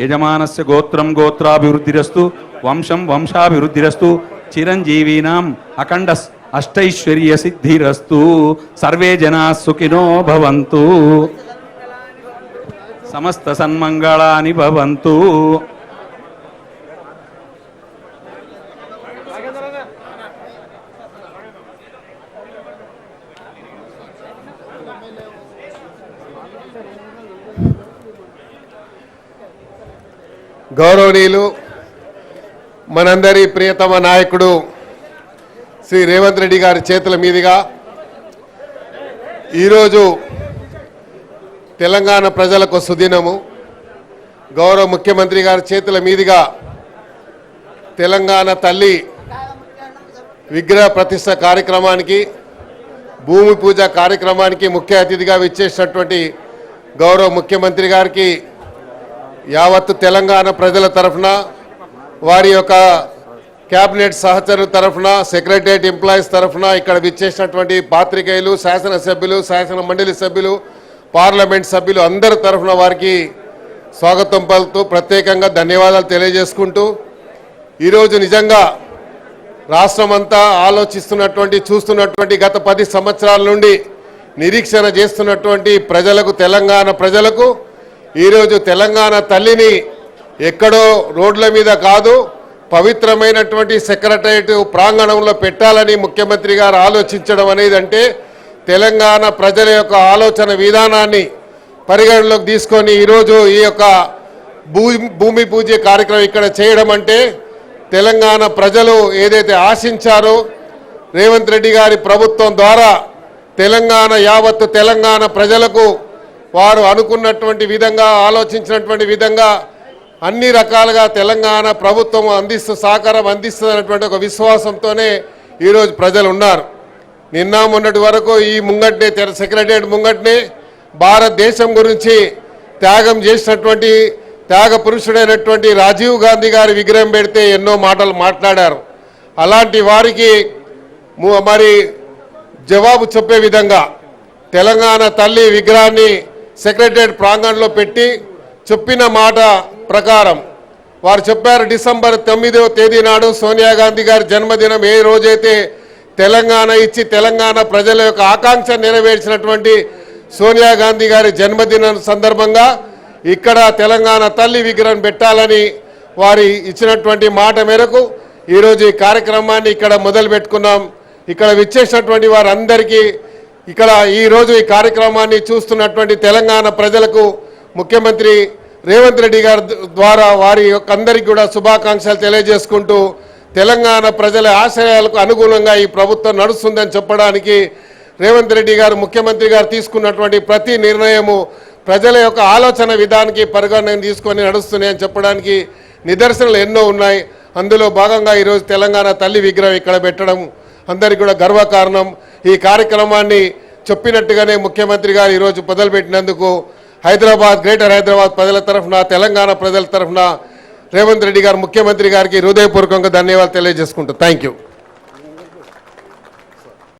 యజమానస్య గోత్రం గోత్రాభివృద్ధిరస్తు వంశం వంశాభివృద్ధిరస్తు చిరంజీవీనాం అఖండ అష్టైశ్వర్య సిద్ధిరస్తు సర్వే జనా సుఖినో భవంతు సమస్త సన్మంగళాని భవంతు. గౌరవనీయులు మనందరి ప్రియతమ నాయకుడు శ్రీ రేవంత్ రెడ్డి గారి చేతుల మీదుగా ఈరోజు తెలంగాణ ప్రజలకు సుదినము. గౌరవ ముఖ్యమంత్రి గారి చేతుల మీదుగా తెలంగాణ తల్లి విగ్రహ ప్రతిష్ఠ కార్యక్రమానికి భూమి పూజ కార్యక్రమానికి ముఖ్య అతిథిగా విచ్చేసినటువంటి గౌరవ ముఖ్యమంత్రి గారికి యావత్తు తెలంగాణ ప్రజల తరఫున వారి యొక్క క్యాబినెట్ సహచరుల తరఫున సెక్రటరియట్ ఎంప్లాయీస్ తరఫున ఇక్కడ విచ్చేసినటువంటి పాత్రికేయులు శాసనసభ్యులు శాసన మండలి సభ్యులు పార్లమెంట్ సభ్యులు అందరి తరఫున వారికి స్వాగతం పలుకుతూ ప్రత్యేకంగా ధన్యవాదాలు తెలియజేసుకుంటూ ఈరోజు నిజంగా రాష్ట్రమంతా ఆలోచిస్తున్నటువంటి చూస్తున్నటువంటి గత 10 సంవత్సరాల నుండి నిరీక్షణ చేస్తున్నటువంటి ప్రజలకు తెలంగాణ ప్రజలకు ఈరోజు తెలంగాణ తల్లిని ఎక్కడో రోడ్ల మీద కాదు పవిత్రమైనటువంటి సెక్రటరియట్ ప్రాంగణంలో పెట్టాలని ముఖ్యమంత్రి గారు ఆలోచించడం అనేది అంటే తెలంగాణ ప్రజల యొక్క ఆలోచన విధానాన్ని పరిగణలోకి తీసుకొని ఈరోజు ఈ యొక్క భూమి పూజ కార్యక్రమం ఇక్కడ చేయడం అంటే తెలంగాణ ప్రజలు ఏదైతే ఆశించారో రేవంత్ రెడ్డి గారి ప్రభుత్వం ద్వారా తెలంగాణ యావత్తు తెలంగాణ ప్రజలకు వారు అనుకున్నటువంటి విధంగా ఆలోచించినటువంటి విధంగా అన్ని రకాలుగా తెలంగాణ ప్రభుత్వం సహకారం అందిస్తుందన్నటువంటి ఒక విశ్వాసంతోనే ఈరోజు ప్రజలు ఉన్నారు. నిన్న మొన్నటి వరకు ఈ ముంగట్నే సెక్రటరియట్ ముంగట్నే భారతదేశం గురించి త్యాగం చేసినటువంటి త్యాగ పురుషుడైనటువంటి రాజీవ్ గాంధీ గారి విగ్రహం పెడితే ఎన్నో మాటలు మాట్లాడారు. అలాంటి వారికి మరి జవాబు చెప్పే విధంగా తెలంగాణ తల్లి విగ్రహాన్ని సెక్రటరియట్ ప్రాంగణంలో పెట్టి చెప్పిన మాట ప్రకారం వారు చెప్పారు. డిసెంబర్ 9వ తేదీ నాడు సోనియా గాంధీ గారి జన్మదినం ఏ రోజైతే తెలంగాణ ఇచ్చి తెలంగాణ ప్రజల యొక్క ఆకాంక్ష నెరవేర్చినటువంటి సోనియా గాంధీ గారి జన్మదినం సందర్భంగా ఇక్కడ తెలంగాణ తల్లి విగ్రహం పెట్టాలని వారి ఇచ్చినటువంటి మాట మేరకు ఈరోజు ఈ కార్యక్రమాన్ని ఇక్కడ మొదలు పెట్టుకున్నాం. ఇక్కడ విచ్చేసినటువంటి వారందరికీ ఇక్కడ ఈరోజు ఈ కార్యక్రమాన్ని చూస్తున్నటువంటి తెలంగాణ ప్రజలకు ముఖ్యమంత్రి రేవంత్ రెడ్డి గారి ద్వారా వారి యొక్క అందరికీ కూడా శుభాకాంక్షలు తెలియజేసుకుంటూ తెలంగాణ ప్రజల ఆశయాలకు అనుగుణంగా ఈ ప్రభుత్వం నడుస్తుందని చెప్పడానికి రేవంత్ రెడ్డి గారు ముఖ్యమంత్రి గారు తీసుకున్నటువంటి ప్రతి నిర్ణయము ప్రజల యొక్క ఆలోచన విధానానికి పరిగణన తీసుకొని నడుస్తున్నాయని చెప్పడానికి నిదర్శనలు ఎన్నో ఉన్నాయి. అందులో భాగంగా ఈరోజు తెలంగాణ తల్లి విగ్రహం ఇక్కడ పెట్టడం అందరికీ కూడా గర్వకారణం. ఈ కార్యక్రమాన్ని చెప్పినట్టుగానే ముఖ్యమంత్రి గారు ఈరోజు మొదలుపెట్టినందుకు హైదరాబాద్ గ్రేటర్ హైదరాబాద్ ప్రజల తరఫున తెలంగాణ ప్రజల తరఫున రేవంత్ రెడ్డి గారు ముఖ్యమంత్రి గారికి హృదయపూర్వకంగా ధన్యవాదాలు తెలియజేసుకుంటాం. Thank you.